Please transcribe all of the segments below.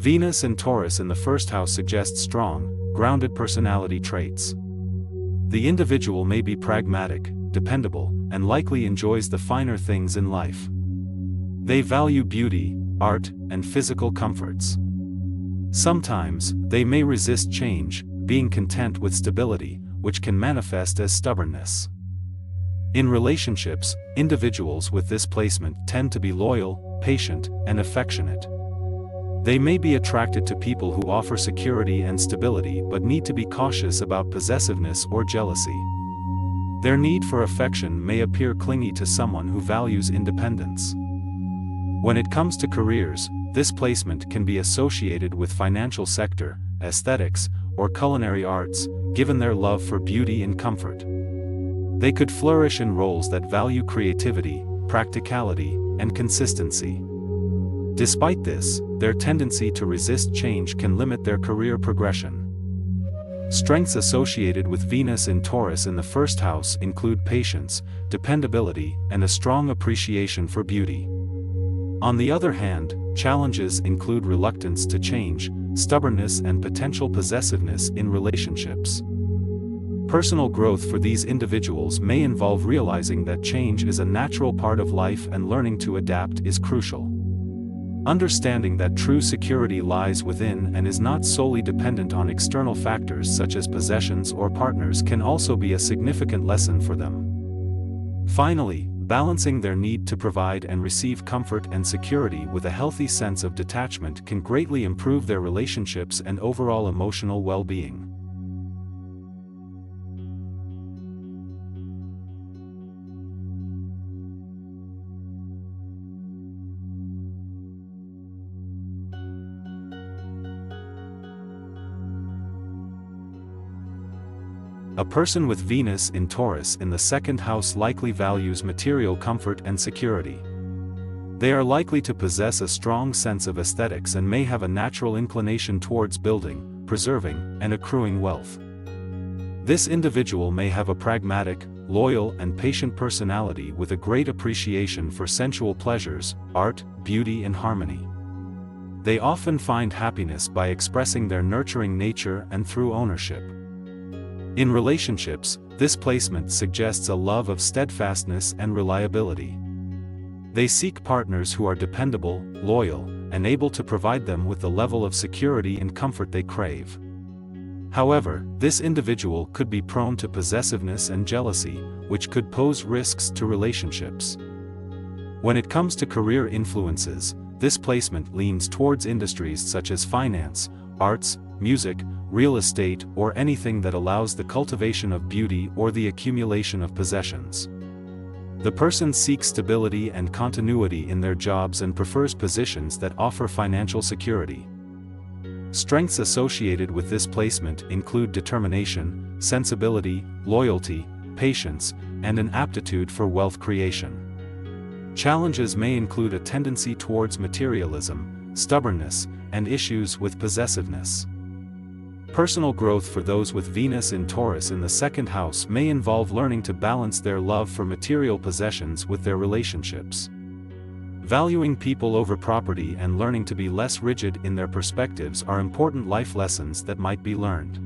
Venus in Taurus in the first house suggests strong, grounded personality traits. The individual may be pragmatic, dependable, and likely enjoys the finer things in life. They value beauty, art, and physical comforts. Sometimes, they may resist change, being content with stability, which can manifest as stubbornness. In relationships, individuals with this placement tend to be loyal, patient, and affectionate. They may be attracted to people who offer security and stability but need to be cautious about possessiveness or jealousy. Their need for affection may appear clingy to someone who values independence. When it comes to careers, this placement can be associated with financial sector, aesthetics, or culinary arts, given their love for beauty and comfort. They could flourish in roles that value creativity, practicality, and consistency. Despite this, their tendency to resist change can limit their career progression. Strengths associated with Venus in Taurus in the first house include patience, dependability, and a strong appreciation for beauty. On the other hand, challenges include reluctance to change, stubbornness, and potential possessiveness in relationships. Personal growth for these individuals may involve realizing that change is a natural part of life and learning to adapt is crucial. Understanding that true security lies within and is not solely dependent on external factors such as possessions or partners can also be a significant lesson for them. Finally, balancing their need to provide and receive comfort and security with a healthy sense of detachment can greatly improve their relationships and overall emotional well-being. A person with Venus in Taurus in the second house likely values material comfort and security. They are likely to possess a strong sense of aesthetics and may have a natural inclination towards building, preserving, and accruing wealth. This individual may have a pragmatic, loyal, and patient personality with a great appreciation for sensual pleasures, art, beauty, and harmony. They often find happiness by expressing their nurturing nature and through ownership. In relationships, this placement suggests a love of steadfastness and reliability. They seek partners who are dependable, loyal, and able to provide them with the level of security and comfort they crave. However, this individual could be prone to possessiveness and jealousy, which could pose risks to relationships. When it comes to career influences, this placement leans towards industries such as finance, arts, music, real estate, or anything that allows the cultivation of beauty or the accumulation of possessions. The person seeks stability and continuity in their jobs and prefers positions that offer financial security. Strengths associated with this placement include determination, sensibility, loyalty, patience, and an aptitude for wealth creation. Challenges may include a tendency towards materialism, stubbornness, and issues with possessiveness. Personal growth for those with Venus in Taurus in the second house may involve learning to balance their love for material possessions with their relationships. Valuing people over property and learning to be less rigid in their perspectives are important life lessons that might be learned.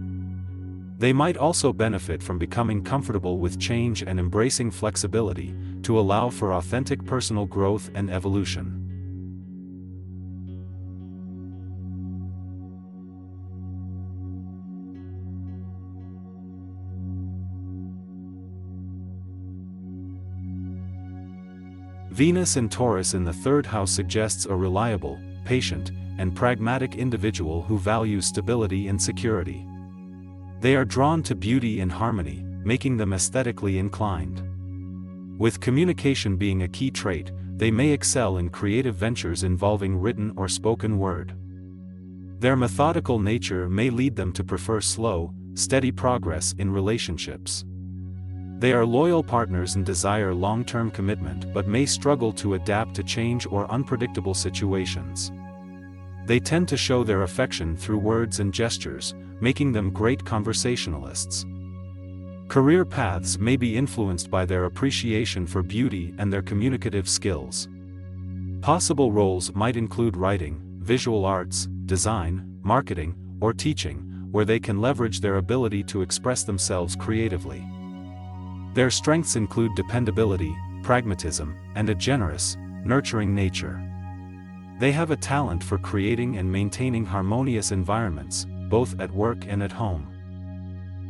They might also benefit from becoming comfortable with change and embracing flexibility, to allow for authentic personal growth and evolution. Venus in Taurus in the third house suggests a reliable, patient, and pragmatic individual who values stability and security. They are drawn to beauty and harmony, making them aesthetically inclined. With communication being a key trait, they may excel in creative ventures involving written or spoken word. Their methodical nature may lead them to prefer slow, steady progress in relationships. They are loyal partners and desire long-term commitment but may struggle to adapt to change or unpredictable situations. They tend to show their affection through words and gestures, making them great conversationalists. Career paths may be influenced by their appreciation for beauty and their communicative skills. Possible roles might include writing, visual arts, design, marketing, or teaching, where they can leverage their ability to express themselves creatively. Their strengths include dependability, pragmatism, and a generous, nurturing nature. They have a talent for creating and maintaining harmonious environments, both at work and at home.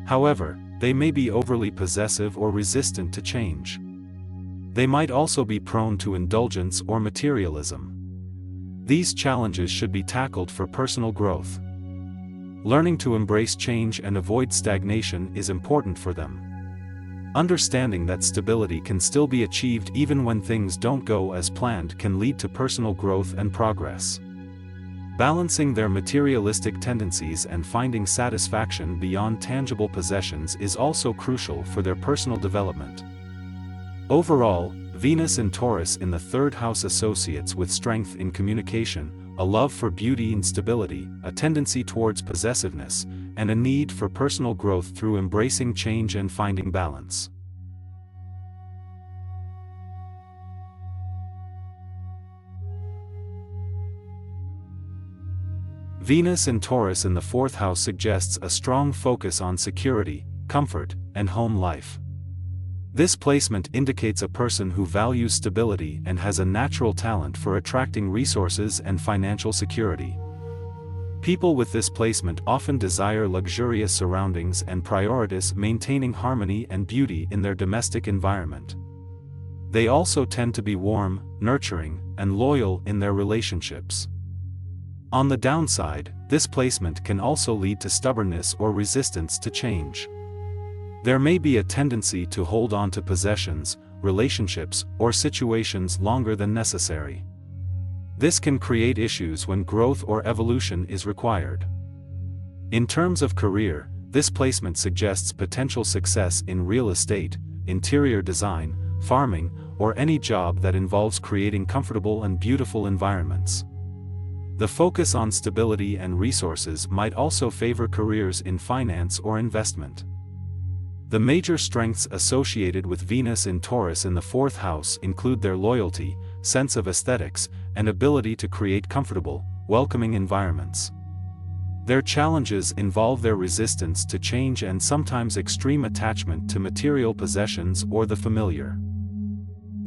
However, they may be overly possessive or resistant to change. They might also be prone to indulgence or materialism. These challenges should be tackled for personal growth. Learning to embrace change and avoid stagnation is important for them. Understanding that stability can still be achieved even when things don't go as planned can lead to personal growth and progress. Balancing their materialistic tendencies and finding satisfaction beyond tangible possessions is also crucial for their personal development. Overall, Venus in Taurus in the third house associates with strength in communication, a love for beauty and stability, a tendency towards possessiveness, and a need for personal growth through embracing change and finding balance. Venus in Taurus in the fourth house suggests a strong focus on security, comfort, and home life. This placement indicates a person who values stability and has a natural talent for attracting resources and financial security. People with this placement often desire luxurious surroundings and prioritize maintaining harmony and beauty in their domestic environment. They also tend to be warm, nurturing, and loyal in their relationships. On the downside, this placement can also lead to stubbornness or resistance to change. There may be a tendency to hold on to possessions, relationships, or situations longer than necessary. This can create issues when growth or evolution is required. In terms of career, this placement suggests potential success in real estate, interior design, farming, or any job that involves creating comfortable and beautiful environments. The focus on stability and resources might also favor careers in finance or investment. The major strengths associated with Venus in Taurus in the fourth house include their loyalty, sense of aesthetics, and ability to create comfortable, welcoming environments. Their challenges involve their resistance to change and sometimes extreme attachment to material possessions or the familiar.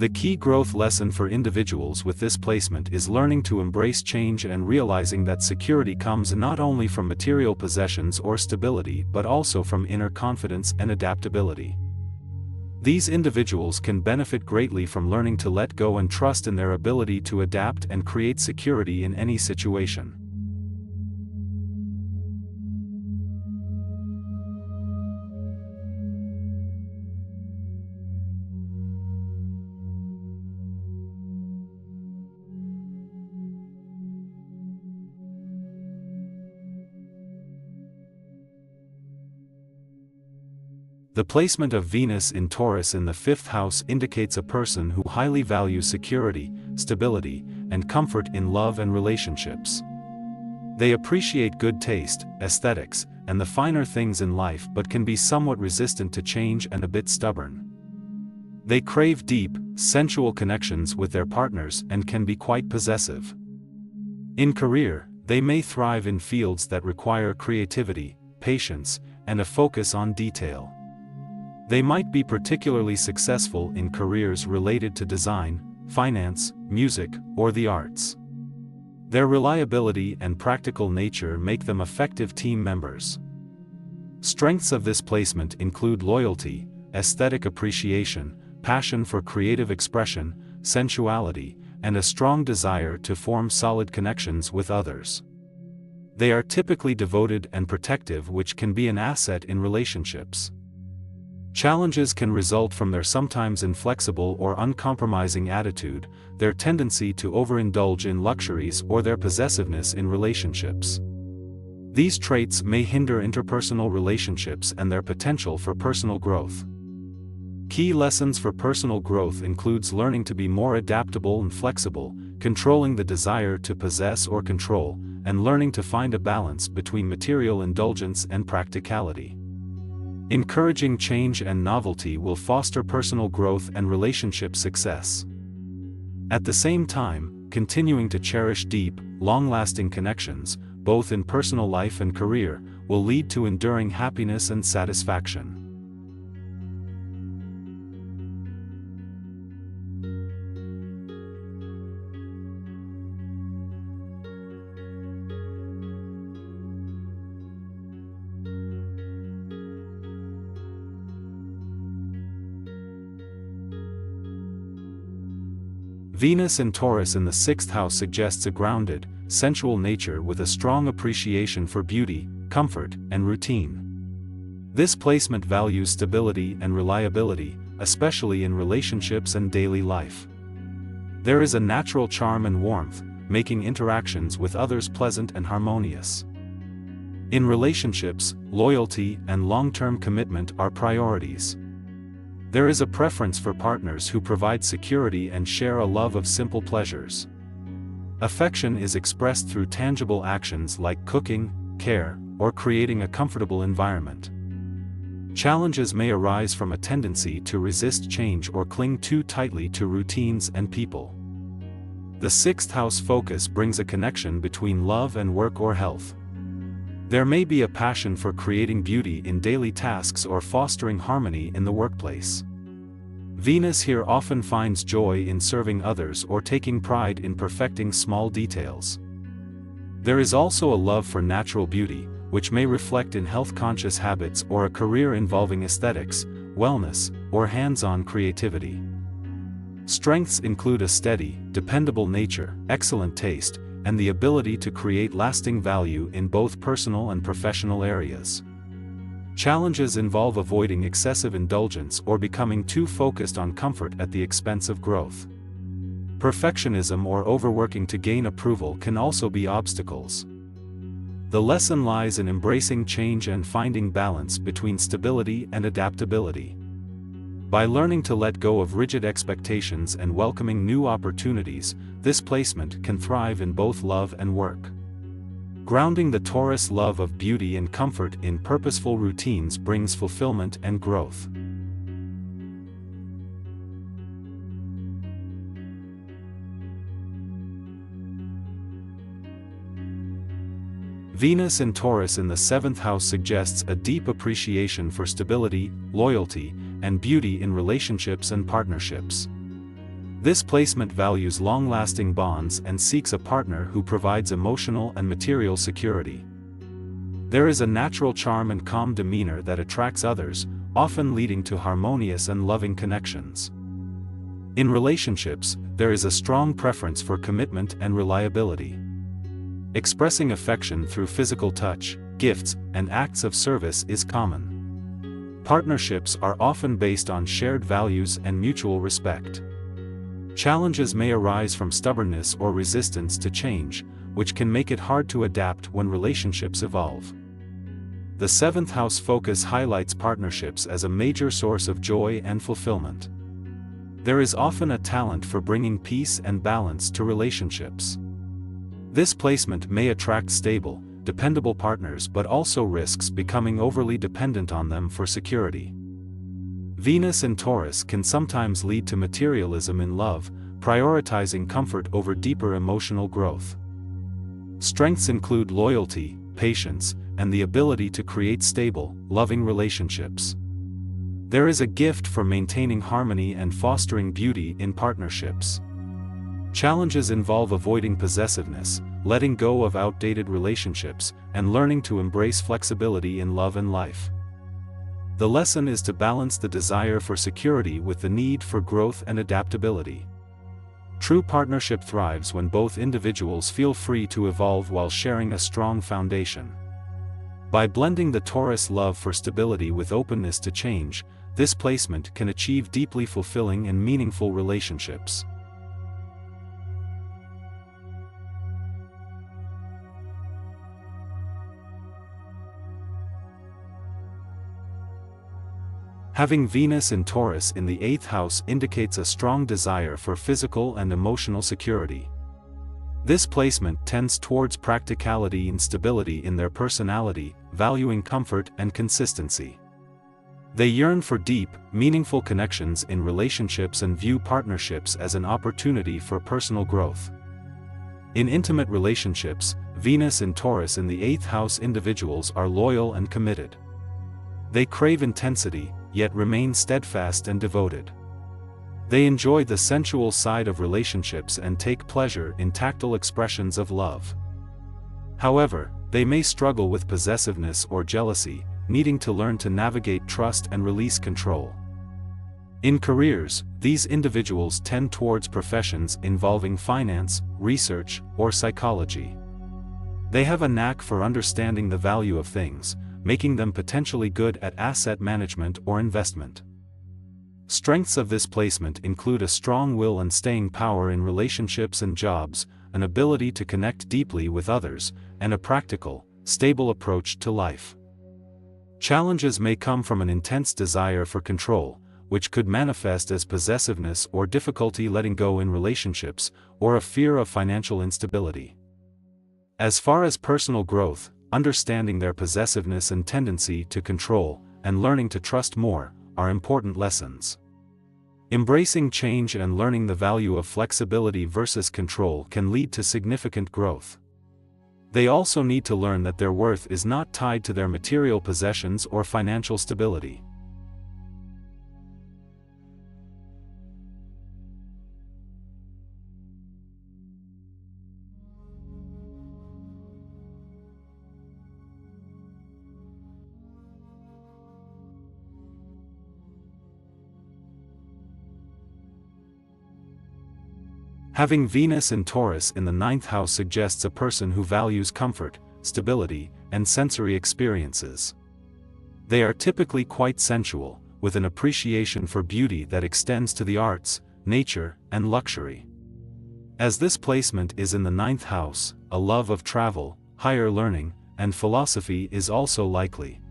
The key growth lesson for individuals with this placement is learning to embrace change and realizing that security comes not only from material possessions or stability but also from inner confidence and adaptability. These individuals can benefit greatly from learning to let go and trust in their ability to adapt and create security in any situation. The placement of Venus in Taurus in the fifth house indicates a person who highly values security, stability, and comfort in love and relationships. They appreciate good taste, aesthetics, and the finer things in life but can be somewhat resistant to change and a bit stubborn. They crave deep, sensual connections with their partners and can be quite possessive. In career, they may thrive in fields that require creativity, patience, and a focus on detail. They might be particularly successful in careers related to design, finance, music, or the arts. Their reliability and practical nature make them effective team members. Strengths of this placement include loyalty, aesthetic appreciation, passion for creative expression, sensuality, and a strong desire to form solid connections with others. They are typically devoted and protective, which can be an asset in relationships. Challenges can result from their sometimes inflexible or uncompromising attitude, their tendency to overindulge in luxuries, or their possessiveness in relationships. These traits may hinder interpersonal relationships and their potential for personal growth. Key lessons for personal growth includes learning to be more adaptable and flexible, controlling the desire to possess or control, and learning to find a balance between material indulgence and practicality. Encouraging change and novelty will foster personal growth and relationship success. At the same time, continuing to cherish deep, long-lasting connections, both in personal life and career, will lead to enduring happiness and satisfaction. Venus in Taurus in the 6th house suggests a grounded, sensual nature with a strong appreciation for beauty, comfort, and routine. This placement values stability and reliability, especially in relationships and daily life. There is a natural charm and warmth, making interactions with others pleasant and harmonious. In relationships, loyalty and long-term commitment are priorities. There is a preference for partners who provide security and share a love of simple pleasures. Affection is expressed through tangible actions like cooking, care, or creating a comfortable environment. Challenges may arise from a tendency to resist change or cling too tightly to routines and people. The 6th house focus brings a connection between love and work or health. There may be a passion for creating beauty in daily tasks or fostering harmony in the workplace. Venus here often finds joy in serving others or taking pride in perfecting small details. There is also a love for natural beauty, which may reflect in health-conscious habits or a career involving aesthetics, wellness, or hands-on creativity. Strengths include a steady, dependable nature, excellent taste, and the ability to create lasting value in both personal and professional areas. Challenges involve avoiding excessive indulgence or becoming too focused on comfort at the expense of growth. Perfectionism or overworking to gain approval can also be obstacles. The lesson lies in embracing change and finding balance between stability and adaptability. By learning to let go of rigid expectations and welcoming new opportunities, this placement can thrive in both love and work. Grounding the Taurus love of beauty and comfort in purposeful routines brings fulfillment and growth. Venus in Taurus in the 7th house suggests a deep appreciation for stability, loyalty, and beauty in relationships and partnerships. This placement values long-lasting bonds and seeks a partner who provides emotional and material security. There is a natural charm and calm demeanor that attracts others, often leading to harmonious and loving connections. In relationships, there is a strong preference for commitment and reliability. Expressing affection through physical touch, gifts, and acts of service is common. Partnerships are often based on shared values and mutual respect. Challenges may arise from stubbornness or resistance to change, which can make it hard to adapt when relationships evolve. The 7th house focus highlights partnerships as a major source of joy and fulfillment. There is often a talent for bringing peace and balance to relationships. This placement may attract stable, dependable partners but also risks becoming overly dependent on them for security. Venus in Taurus can sometimes lead to materialism in love, prioritizing comfort over deeper emotional growth. Strengths include loyalty, patience, and the ability to create stable, loving relationships. There is a gift for maintaining harmony and fostering beauty in partnerships. Challenges involve avoiding possessiveness, letting go of outdated relationships, and learning to embrace flexibility in love and life. The lesson is to balance the desire for security with the need for growth and adaptability. True partnership thrives when both individuals feel free to evolve while sharing a strong foundation. By blending the Taurus love for stability with openness to change, this placement can achieve deeply fulfilling and meaningful relationships. Having Venus in Taurus in the 8th house indicates a strong desire for physical and emotional security. This placement tends towards practicality and stability in their personality, valuing comfort and consistency. They yearn for deep, meaningful connections in relationships and view partnerships as an opportunity for personal growth. In intimate relationships, Venus in Taurus in the 8th house individuals are loyal and committed. They crave intensity, yet remain steadfast and devoted. They enjoy the sensual side of relationships and take pleasure in tactile expressions of love. However, they may struggle with possessiveness or jealousy, needing to learn to navigate trust and release control. In careers, these individuals tend towards professions involving finance, research, or psychology. They have a knack for understanding the value of things, making them potentially good at asset management or investment. Strengths of this placement include a strong will and staying power in relationships and jobs, an ability to connect deeply with others, and a practical, stable approach to life. Challenges may come from an intense desire for control, which could manifest as possessiveness or difficulty letting go in relationships, or a fear of financial instability. As far as personal growth, understanding their possessiveness and tendency to control, and learning to trust more, are important lessons. Embracing change and learning the value of flexibility versus control can lead to significant growth. They also need to learn that their worth is not tied to their material possessions or financial stability. Having Venus in Taurus in the 9th house suggests a person who values comfort, stability, and sensory experiences. They are typically quite sensual, with an appreciation for beauty that extends to the arts, nature, and luxury. As this placement is in the 9th house, a love of travel, higher learning, and philosophy is also likely.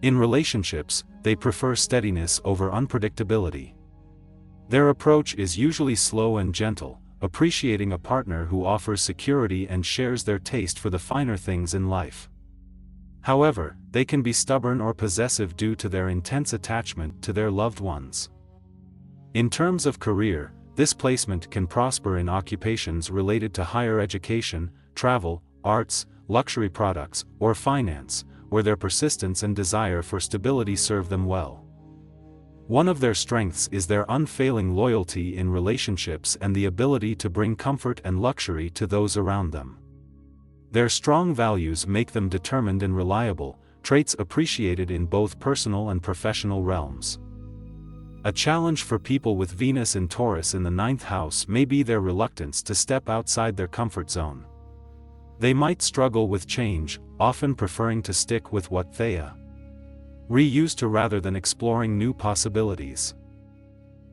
In relationships, they prefer steadiness over unpredictability. Their approach is usually slow and gentle, appreciating a partner who offers security and shares their taste for the finer things in life. However, they can be stubborn or possessive due to their intense attachment to their loved ones. In terms of career, this placement can prosper in occupations related to higher education, travel, arts, luxury products, or finance, where their persistence and desire for stability serve them well. One of their strengths is their unfailing loyalty in relationships and the ability to bring comfort and luxury to those around them. Their strong values make them determined and reliable, traits appreciated in both personal and professional realms. A challenge for people with Venus in Taurus in the 9th house may be their reluctance to step outside their comfort zone. They might struggle with change, often preferring to stick with what they reused to rather than exploring new possibilities.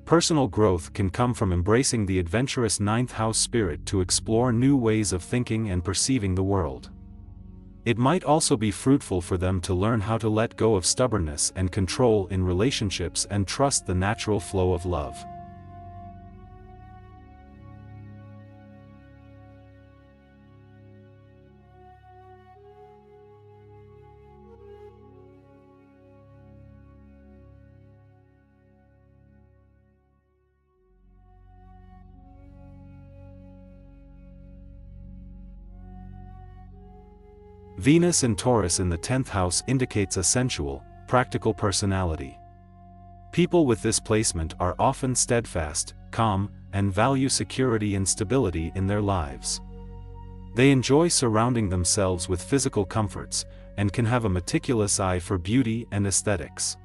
Personal growth can come from embracing the adventurous 9th house spirit to explore new ways of thinking and perceiving the world. It might also be fruitful for them to learn how to let go of stubbornness and control in relationships and trust the natural flow of love. Venus in Taurus in the 10th house indicates a sensual, practical personality. People with this placement are often steadfast, calm, and value security and stability in their lives. They enjoy surrounding themselves with physical comforts, and can have a meticulous eye for beauty and aesthetics.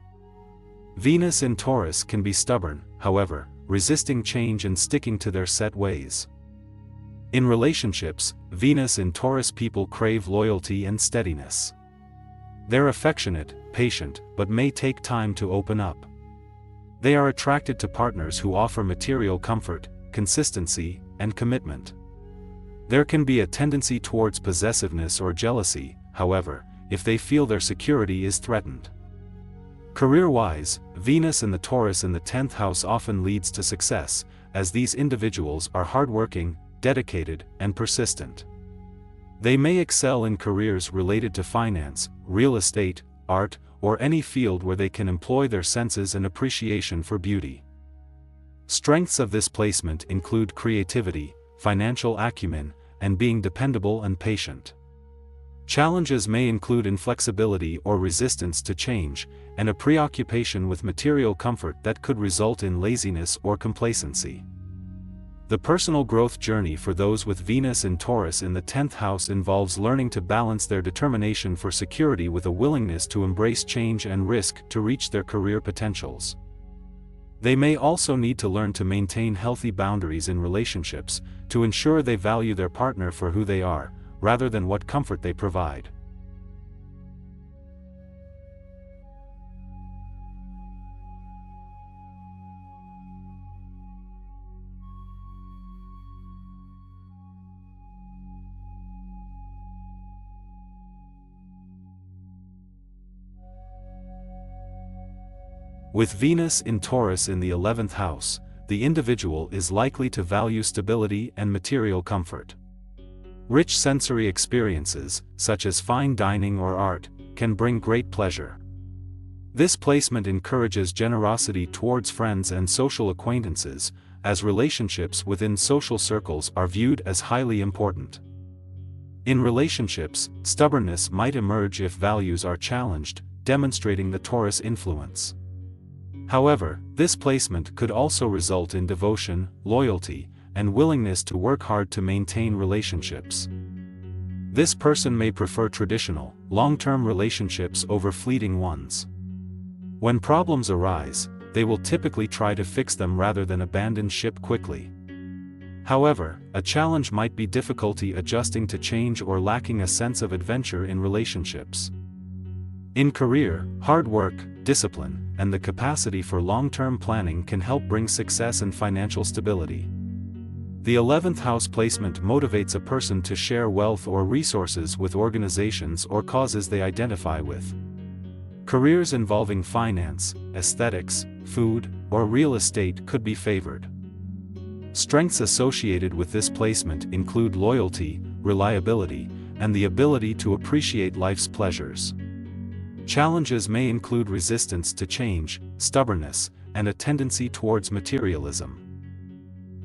Venus in Taurus can be stubborn, however, resisting change and sticking to their set ways. In relationships, Venus in Taurus people crave loyalty and steadiness. They're affectionate, patient, but may take time to open up. They are attracted to partners who offer material comfort, consistency, and commitment. There can be a tendency towards possessiveness or jealousy, however, if they feel their security is threatened. Career-wise, Venus in the Taurus in the 10th house often leads to success, as these individuals are hardworking, dedicated, and persistent. They may excel in careers related to finance, real estate, art, or any field where they can employ their senses and appreciation for beauty. Strengths of this placement include creativity, financial acumen, and being dependable and patient. Challenges may include inflexibility or resistance to change, and a preoccupation with material comfort that could result in laziness or complacency. The personal growth journey for those with Venus in Taurus in the 10th house involves learning to balance their determination for security with a willingness to embrace change and risk to reach their career potentials. They may also need to learn to maintain healthy boundaries in relationships, to ensure they value their partner for who they are, rather than what comfort they provide. With Venus in Taurus in the 11th house, the individual is likely to value stability and material comfort. Rich sensory experiences, such as fine dining or art, can bring great pleasure. This placement encourages generosity towards friends and social acquaintances, as relationships within social circles are viewed as highly important. In relationships, stubbornness might emerge if values are challenged, demonstrating the Taurus influence. However, this placement could also result in devotion, loyalty, and willingness to work hard to maintain relationships. This person may prefer traditional, long-term relationships over fleeting ones. When problems arise, they will typically try to fix them rather than abandon ship quickly. However, a challenge might be difficulty adjusting to change or lacking a sense of adventure in relationships. In career, hard work, discipline, and the capacity for long-term planning can help bring success and financial stability. The 11th house placement motivates a person to share wealth or resources with organizations or causes they identify with. Careers involving finance, aesthetics, food, or real estate could be favored. Strengths associated with this placement include loyalty, reliability, and the ability to appreciate life's pleasures. Challenges may include resistance to change, stubbornness, and a tendency towards materialism.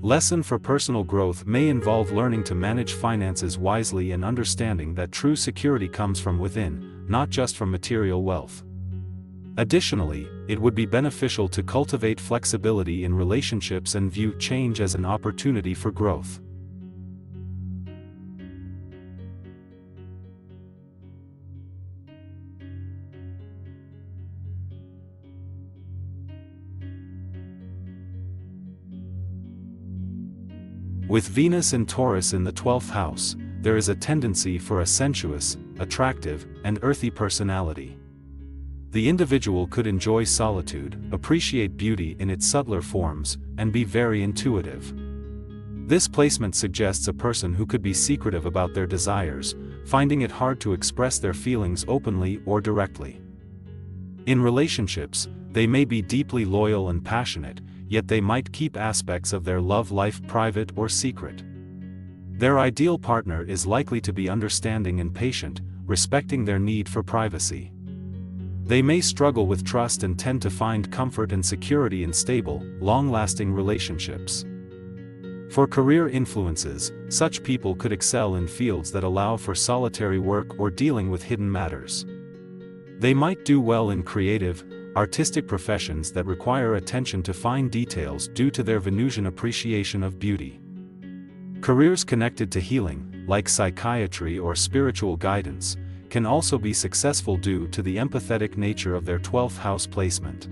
Lesson for personal growth may involve learning to manage finances wisely and understanding that true security comes from within, not just from material wealth. Additionally, it would be beneficial to cultivate flexibility in relationships and view change as an opportunity for growth. With Venus in Taurus in the 12th house, there is a tendency for a sensuous, attractive, and earthy personality. The individual could enjoy solitude, appreciate beauty in its subtler forms, and be very intuitive. This placement suggests a person who could be secretive about their desires, finding it hard to express their feelings openly or directly. In relationships, they may be deeply loyal and passionate, yet they might keep aspects of their love life private or secret. Their ideal partner is likely to be understanding and patient, respecting their need for privacy. They may struggle with trust and tend to find comfort and security in stable, long-lasting relationships. For career influences, such people could excel in fields that allow for solitary work or dealing with hidden matters. They might do well in creative, artistic professions that require attention to fine details due to their Venusian appreciation of beauty. Careers connected to healing, like psychiatry or spiritual guidance, can also be successful due to the empathetic nature of their 12th house placement.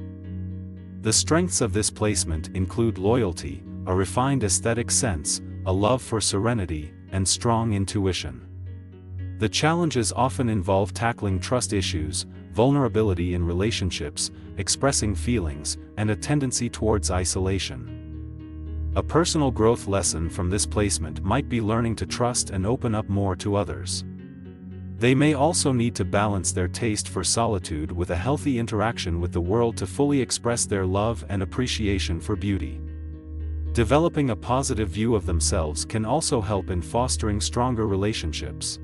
The strengths of this placement include loyalty, a refined aesthetic sense, a love for serenity, and strong intuition. The challenges often involve tackling trust issues, vulnerability in relationships, expressing feelings, and a tendency towards isolation. A personal growth lesson from this placement might be learning to trust and open up more to others. They may also need to balance their taste for solitude with a healthy interaction with the world to fully express their love and appreciation for beauty. Developing a positive view of themselves can also help in fostering stronger relationships.